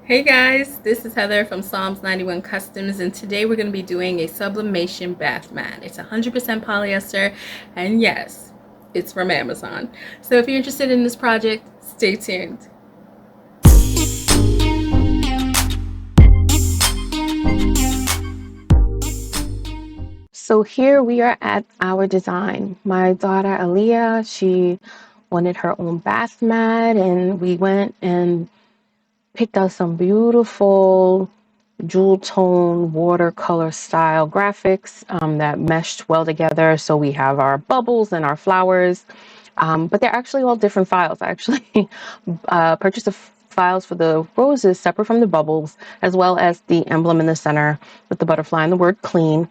Hey guys, this is Heather from Psalms 91 Customs, and today we're going to be doing a sublimation bath mat. It's 100% polyester, and yes, it's from Amazon. So if you're interested in this project, stay tuned. So here we are at our design. My daughter Aaliyah, she wanted her own bath mat, and we went and picked out some beautiful jewel tone watercolor style graphics that meshed well together. So we have our bubbles and our flowers, but they're actually all different files. I actually purchased the files for the roses separate from the bubbles, as well as the emblem in the center with the butterfly and the word clean.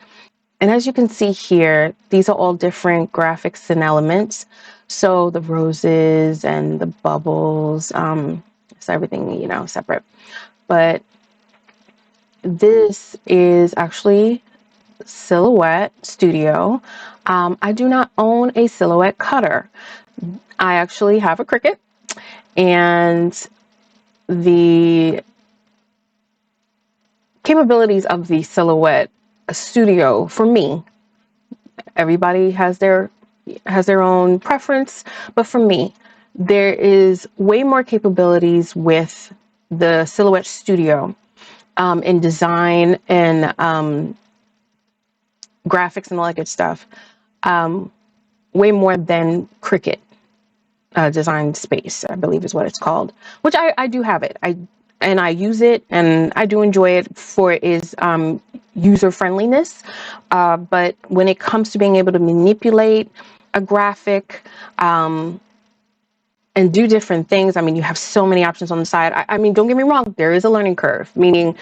And as you can see here, these are all different graphics and elements. So the roses and the bubbles, so everything, separate. But this is actually Silhouette Studio. I do not own a Silhouette cutter. I actually have a Cricut, and the capabilities of the Silhouette Studio, for me, everybody has their own preference, but for me, there is way more capabilities with the Silhouette Studio in design and graphics and all that good stuff, way more than Cricut Design Space, I believe is what it's called, which I do have it. I use it, and I do enjoy it for its user friendliness. But when it comes to being able to manipulate a graphic and do different things, I mean, you have so many options on the side. I mean, don't get me wrong, there is a learning curve, meaning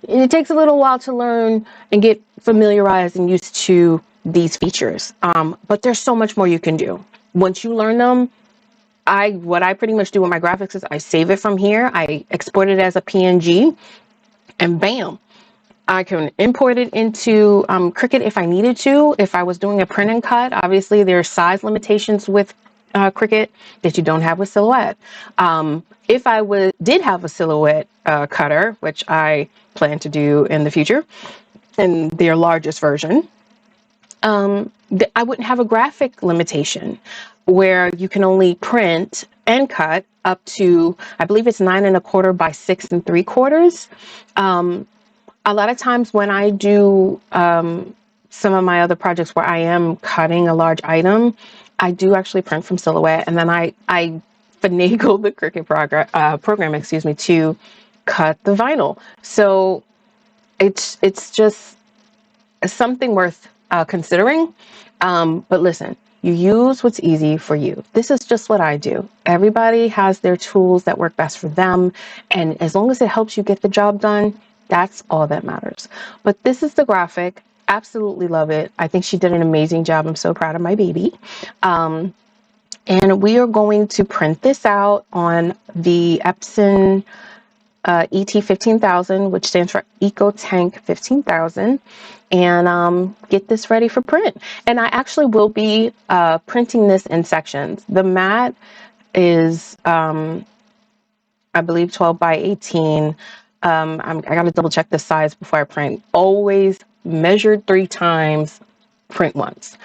it takes a little while to learn and get familiarized and used to these features. But there's so much more you can do. Once you learn them, what I pretty much do with my graphics is I save it from here, I export it as a PNG, and bam, I can import it into Cricut if I needed to. If I was doing a print and cut, obviously there are size limitations with Cricut that you don't have with Silhouette. If I did have a Silhouette cutter, which I plan to do in the future, in their largest version, I wouldn't have a graphic limitation where you can only print and cut up to, I believe it's 9 1/4 by 6 3/4. A lot of times when I do some of my other projects where I am cutting a large item, I do actually print from Silhouette, and then I finagle the Cricut program, excuse me, to cut the vinyl. So it's just something worth considering. But listen, you use what's easy for you. This is just what I do. Everybody has their tools that work best for them, and as long as it helps you get the job done, that's all that matters. But this is the graphic. Absolutely love it. I think she did an amazing job. I'm so proud of my baby. And we are going to print this out on the Epson ET 15,000, which stands for Eco Tank 15,000, and get this ready for print. And I actually will be printing this in sections. The mat is, I believe, 12 by 18. I got to double check the size before I print. Always measured 3 times, print once.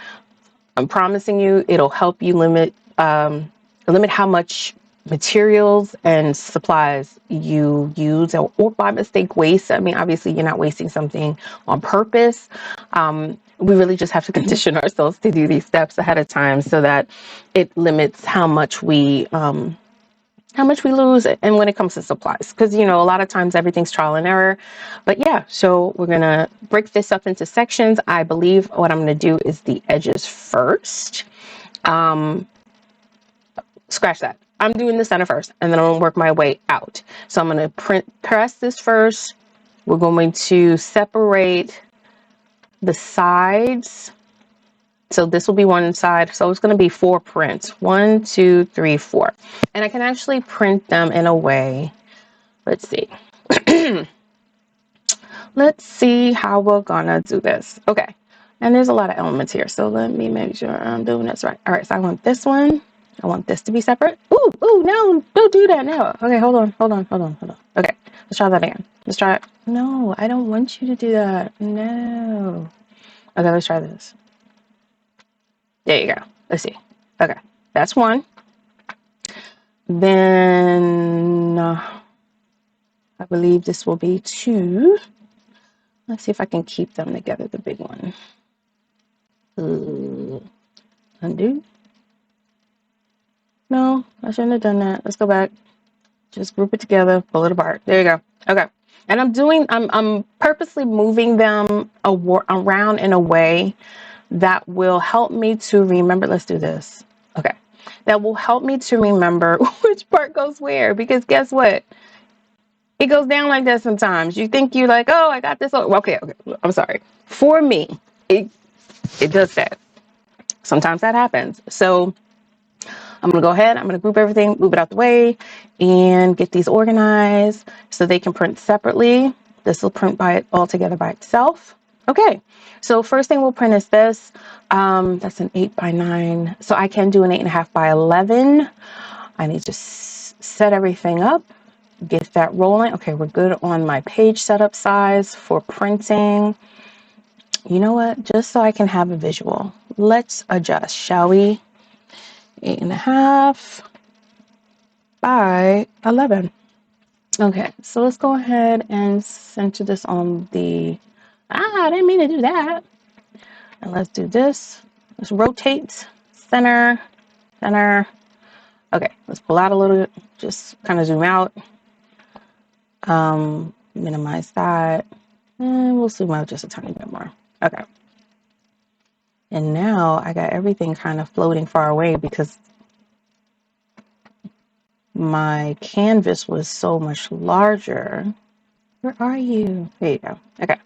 I'm promising you, it'll help you limit how much materials and supplies you use or by mistake waste. I mean, obviously you're not wasting something on purpose. We really just have to condition ourselves to do these steps ahead of time so that it limits how much we lose. And when it comes to supplies, because a lot of times everything's trial and error. But yeah, so we're gonna break this up into sections. I believe what I'm gonna do is the edges first. Scratch that. I'm doing the center first, and then I'm gonna work my way out. So I'm gonna press this first. We're going to separate the sides. So this will be one side. So it's gonna be 4 prints. 1, 2, 3, 4. And I can actually print them in a way. Let's see. Let's see how we're gonna do this. Okay. And there's a lot of elements here. So let me make sure I'm doing this right. All right, so I want this one. I want this to be separate. Ooh, no, don't do that now. Okay, hold on. Okay, Let's try that again. Let's try it. No, I don't want you to do that. No. Okay, let's try this. There you go. Let's see. Okay, that's one. Then I believe this will be two. Let's see if I can keep them together, the big one. Undo. No, I shouldn't have done that. Let's go back. Just group it together, pull it apart. There you go. Okay. And I'm purposely moving them around in a way that will help me to remember. Let's do this. Okay. That will help me to remember which part goes where, because guess what? It goes down like that sometimes. You think you're like, oh, I got this. Okay. I'm sorry. For me, it does that. Sometimes that happens. So I'm going to go ahead. I'm going to group everything, move it out the way, and get these organized so they can print separately. This will print all together by itself. Okay. So first thing we'll print is this. That's an 8x9. So I can do an 8.5 by 11. I need to set everything up, get that rolling. Okay, we're good on my page setup size for printing. You know what? Just so I can have a visual, let's adjust, shall we? 8.5 by 11. Okay, so let's go ahead and center this on the, I didn't mean to do that. And let's do this. Let's rotate, center. Okay, let's pull out a little bit, just kind of zoom out. Minimize that. And we'll zoom out just a tiny bit more. Okay. And now I got everything kind of floating far away because my canvas was so much larger. Where are you? There you go. Okay.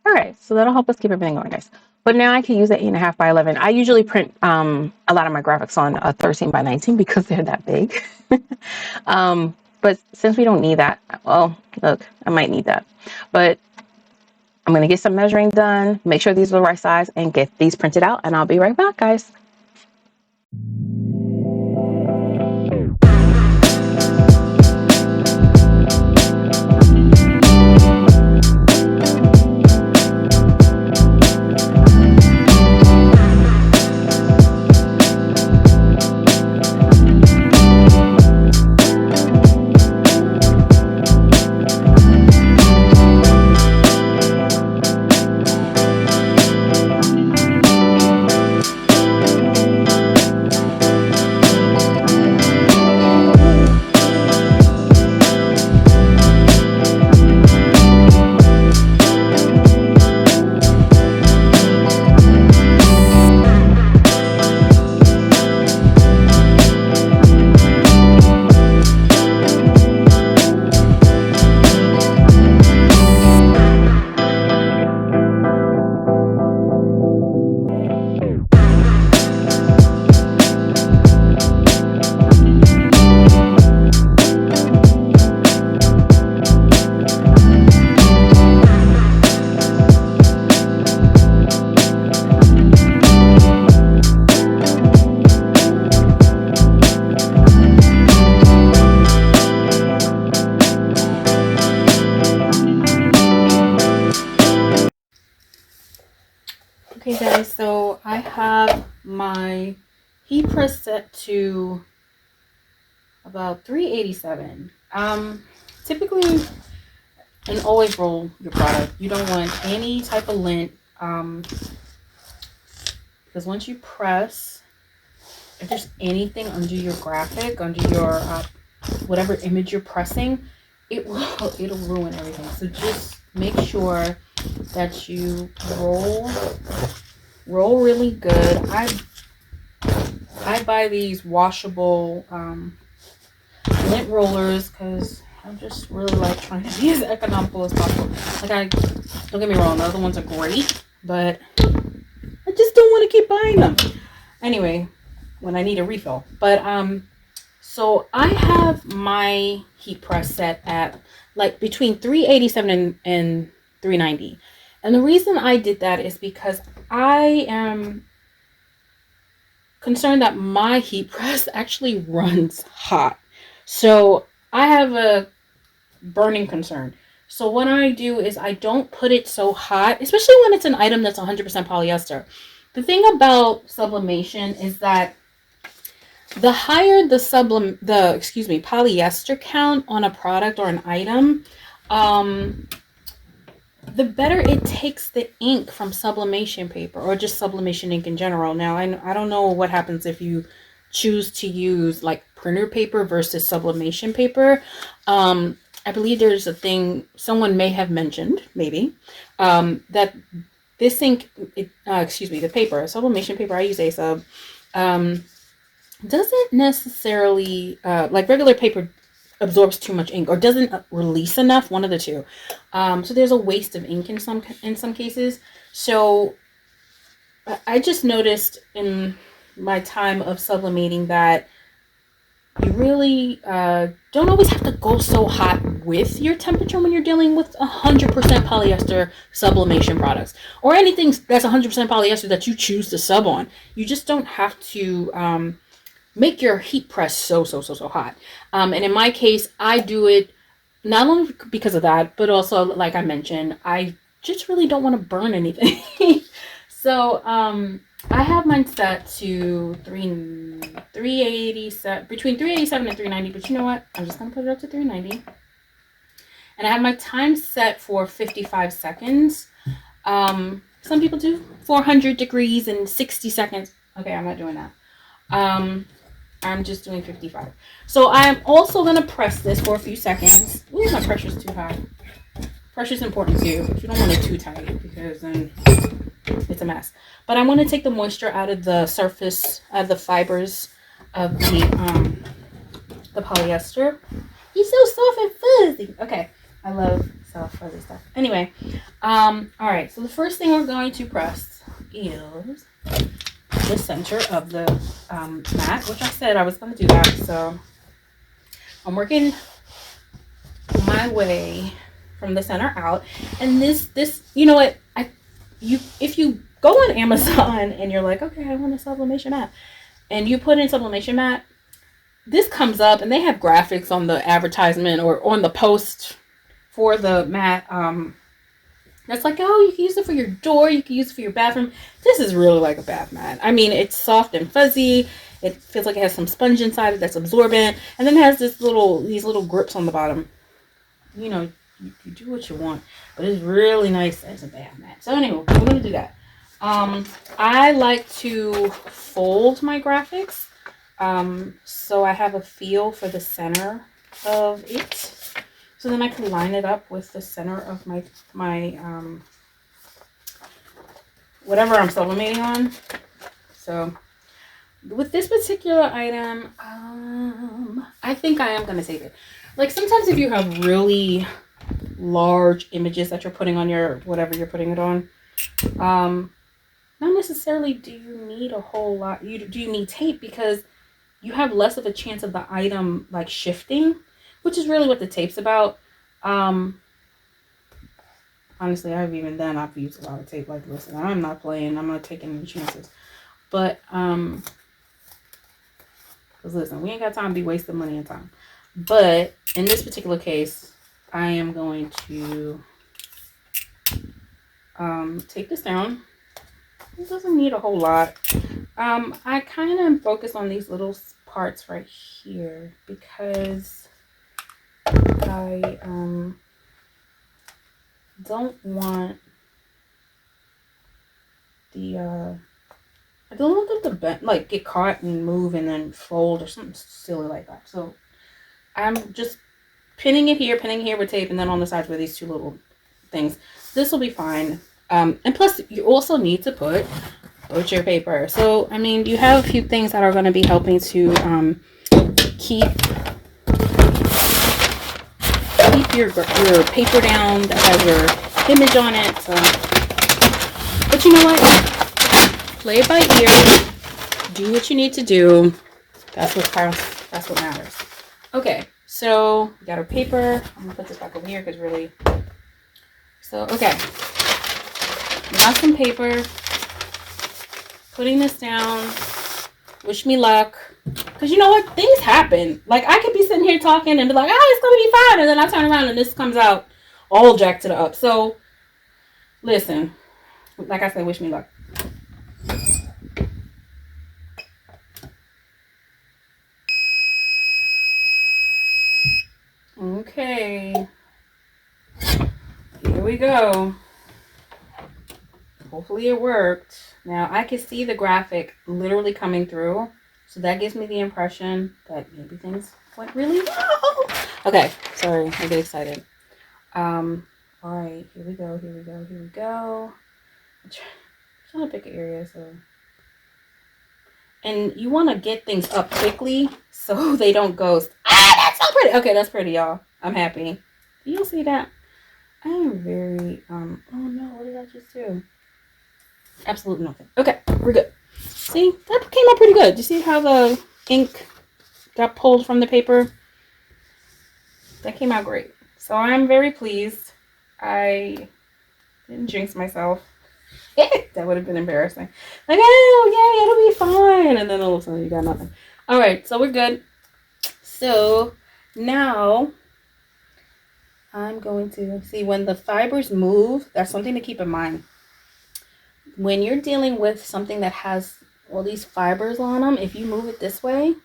All right. So that'll help us keep everything going, guys. But now I can use that 8.5 by 11. I usually print a lot of my graphics on a 13 by 19 because they're that big. But since we don't need that, well, look, I might need that. But I'm going to get some measuring done, make sure these are the right size, and get these printed out. And I'll be right back, guys. Okay guys, so I have my heat press set to about 387. Typically, and always roll your product. You don't want any type of lint, because once you press, if there's anything under your graphic, under your whatever image you're pressing, it'll ruin everything. So just make sure that you roll really good. I buy these washable lint rollers because I just really like trying to be as economical as possible. Like, don't get me wrong, the other ones are great, but I just don't want to keep buying them. Anyway, when I need a refill. But so I have my heat press set at like between 387 and 390. And the reason I did that is because I am concerned that my heat press actually runs hot. So I have burning concern. So what I do is I don't put it so hot, especially when it's an item that's 100% polyester. The thing about sublimation is that the higher the polyester count on a product or an item, the better it takes the ink from sublimation paper or just sublimation ink in general. Now, I don't know what happens if you choose to use like printer paper versus sublimation paper. I believe there's a thing someone may have mentioned, maybe, that this ink, the paper, sublimation paper, I use A-Sub, doesn't necessarily, like regular paper absorbs too much ink or doesn't release enough, one of the two. So there's a waste of ink in some cases. So I just noticed in my time of sublimating that you really don't always have to go so hot with your temperature when you're dealing with 100% polyester sublimation products or anything that's 100% polyester that you choose to sub on. You just don't have to make your heat press so hot. And in my case, I do it not only because of that, but also, like I mentioned, I just really don't want to burn anything. So I have mine set to 387, between 387 and 390, but you know what? I'm just going to put it up to 390. And I have my time set for 55 seconds. Some people do 400 degrees in 60 seconds. Okay, I'm not doing that. I'm just doing 55. So I'm also going to press this for a few seconds. Ooh, my pressure's too high. Pressure's important too. You don't want it too tight because then it's a mess. But I want to take the moisture out of the surface, of the fibers of the polyester. He's so soft and fuzzy. Okay, I love soft fuzzy stuff. Anyway, all right. So the first thing we're going to press is the center of the mat, which I said I was going to do that. So I'm working my way from the center out, and this you know what, if you go on Amazon and you're like, okay, I want a sublimation mat, and you put in sublimation mat, this comes up and they have graphics on the advertisement or on the post for the mat. That's like, oh, you can use it for your door, you can use it for your bathroom. This is really like a bath mat. I mean, it's soft and fuzzy. It feels like it has some sponge inside it that's absorbent, and then it has these little grips on the bottom. You know, you do what you want, but it's really nice as a bath mat. So anyway, we're gonna do that. I like to fold my graphics, so I have a feel for the center of it. So then I can line it up with the center of my whatever I'm sublimating on. So with this particular item, I think I am gonna save it. Like sometimes if you have really large images that you're putting on your whatever you're putting it on, not necessarily do you need a whole lot. Do you need tape, because you have less of a chance of the item like shifting, which is really what the tape's about. Honestly, I've used a lot of tape. Like, listen, I'm not playing. I'm not taking any chances. But because listen, we ain't got time to be wasting money and time. But in this particular case, I am going to take this down. It doesn't need a whole lot. I kind of focus on these little parts right here because I don't want I don't want them to bend, like get caught and move and then fold or something silly like that. So I'm just pinning it here with tape, and then on the sides were these two little things. This will be fine. And plus you also need to put butcher paper. So I mean, you have a few things that are going to be helping to keep your paper down that has your image on it. So, but you know what? Play it by ear. Do what you need to do. That's what counts. That's what matters. Okay, so we got our paper. I'm gonna put this back over here because really. So okay, got some paper. Putting this down. Wish me luck. Because you know what? Things happen. Like, I could be sitting sitting here talking and be like, oh, it's gonna be fine, and then I turn around and this comes out all jacked to the up. So listen, like I said, wish me luck. Okay, here we go. Hopefully it worked. Now I can see the graphic literally coming through, so that gives me the impression that maybe things went really well. Okay, sorry, I get excited. All right, here we go. I'm trying to pick an area, so. And you want to get things up quickly so they don't ghost. Ah, that's so pretty. Okay, that's pretty, y'all. I'm happy. Do you see that? I am very, oh no, what did I just do? Absolutely nothing. Okay, we're good. See, that came out pretty good. You see how the ink got pulled from the paper? That came out great. So I'm very pleased. I didn't jinx myself. That would have been embarrassing. Like, oh, yeah, it'll be fine. And then all of a sudden you got nothing. All right, so we're good. So now I'm going to see when the fibers move. That's something to keep in mind. When you're dealing with something that has all these fibers on them, if you move it this way,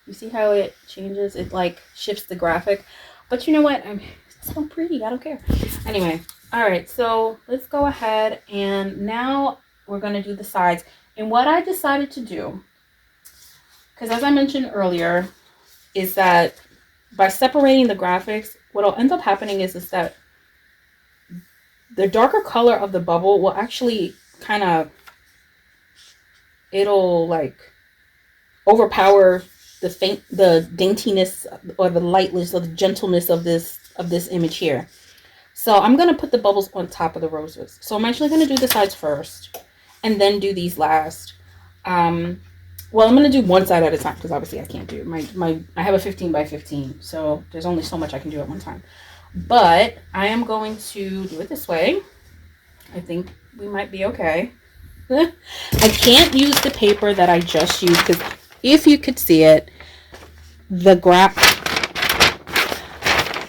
you see how it changes? It like shifts the graphic. But you know what? It's so pretty. I don't care. Anyway. All right, so let's go ahead and now we're going to do the sides. And what I decided to do, because as I mentioned earlier, is that by separating the graphics, what will end up happening is that the darker color of the bubble will actually kind of, it'll like overpower the daintiness or the lightness or the gentleness of this image here. So I'm going to put the bubbles on top of the roses. So I'm actually going to do the sides first and then do these last. Well, I'm going to do one side at a time because obviously I can't do I have a 15 by 15. So there's only so much I can do at one time. But I am going to do it this way. I think we might be okay. I can't use the paper that I just used because if you could see it,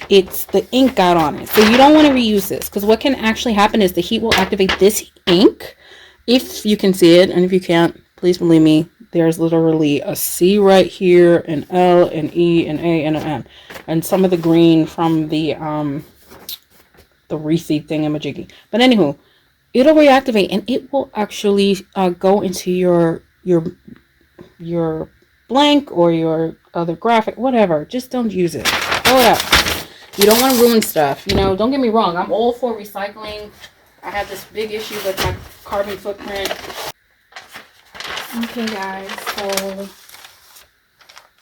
it's the ink got on it. So you don't want to reuse this because what can actually happen is the heat will activate this ink. If you can see it, and if you can't, please believe me, there's literally a C right here, an L, an E, an A, and an M. And some of the green from the wreathy thingamajiggy. But anywho, it'll reactivate and it will actually go into your blank or your other graphic, whatever. Just don't use it. Throw it out. You don't want to ruin stuff. You know, don't get me wrong. I'm all for recycling. I have this big issue with my carbon footprint. Okay, guys. So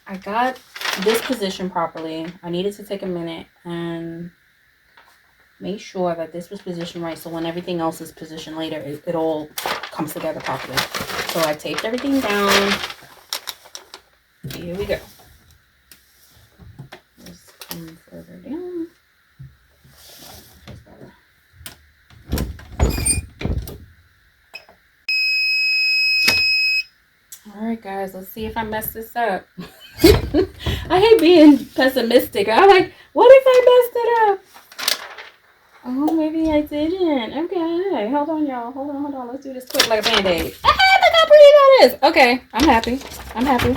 I got this position properly. I needed to take a minute and make sure that this was positioned right. So when everything else is positioned later, it all comes together properly. So I taped everything down. Here we go. Just come further down. Alright guys, let's see if I mess this up. I hate being pessimistic. I'm like, what if I messed it up? Oh, maybe I didn't. Okay, hold on y'all. Hold on. Let's do this quick like a band-aid. Ah, look how pretty that is. Okay, I'm happy.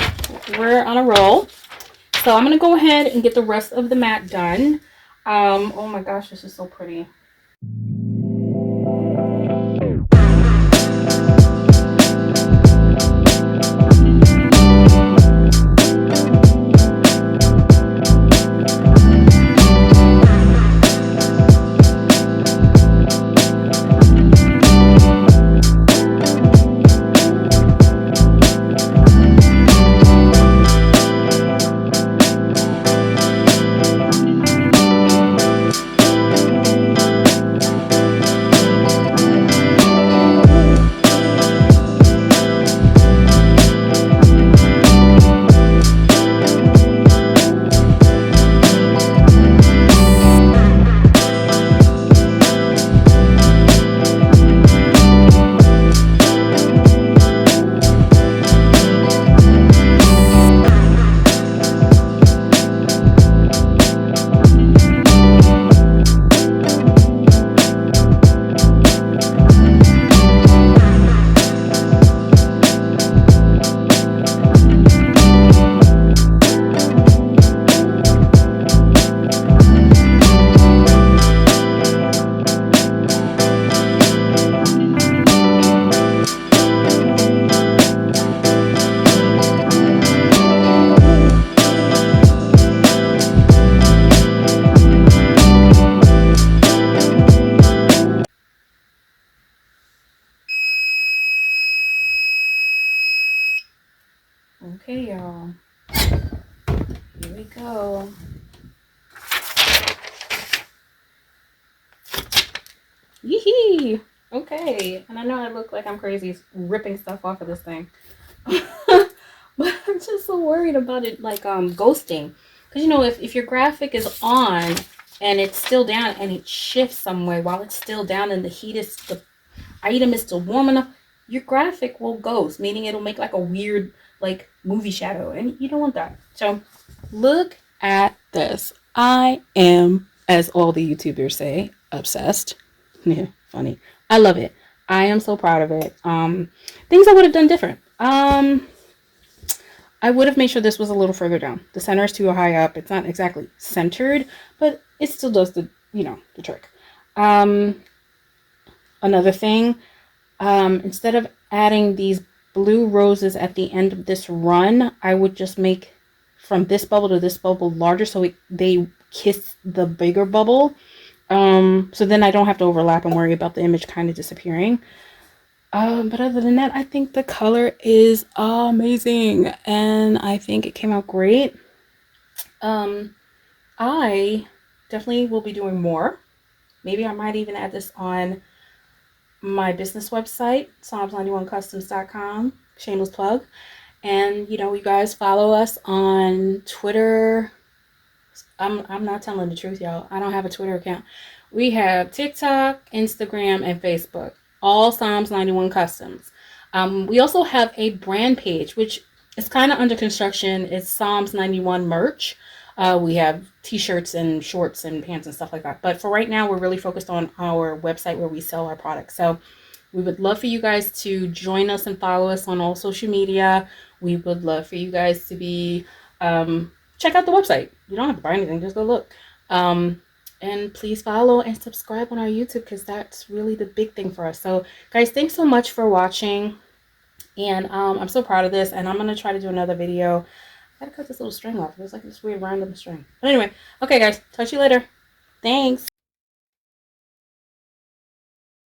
We're on a roll. So I'm going to go ahead and get the rest of the mat done. Oh my gosh, this is so pretty. Yee. Okay. And I know I look like I'm crazy ripping stuff off of this thing. But I'm just so worried about it like ghosting. Because you know, if your graphic is on and it's still down and it shifts some way while it's still down and the item is still warm enough, your graphic will ghost, meaning it'll make like a weird like movie shadow, and you don't want that. So look at this. I am, as all the YouTubers say, obsessed. Yeah, funny. I love it. I am so proud of it. Things I would have done different. I would have made sure this was a little further down. The center is too high up. It's not exactly centered, but it still does the, you know, the trick. Another thing, instead of adding these blue roses at the end of this run, I would just make from this bubble to this bubble larger so they kiss the bigger bubble. So then I don't have to overlap and worry about the image kind of disappearing. But other than that, I think the color is amazing and I think it came out great. I definitely will be doing more. Maybe I might even add this on my business website, Psalms91customs.com. Shameless plug. And you know, you guys follow us on Twitter. I'm not telling the truth, y'all. I don't have a Twitter account. We have TikTok, Instagram, and Facebook. All Psalms 91 Customs. We also have a brand page, which is kind of under construction. It's Psalms 91 merch. We have t-shirts and shorts and pants and stuff like that. But for right now, we're really focused on our website where we sell our products. So we would love for you guys to join us and follow us on all social media. We would love for you guys to be check out the website. You don't have to buy anything, just go look. And please follow and subscribe on our YouTube because that's really the big thing for us. So guys, thanks so much for watching. And I'm so proud of this, and I'm gonna try to do another video. I gotta cut this little string off. There's like this weird random string. But anyway, okay guys, talk to you later. Thanks.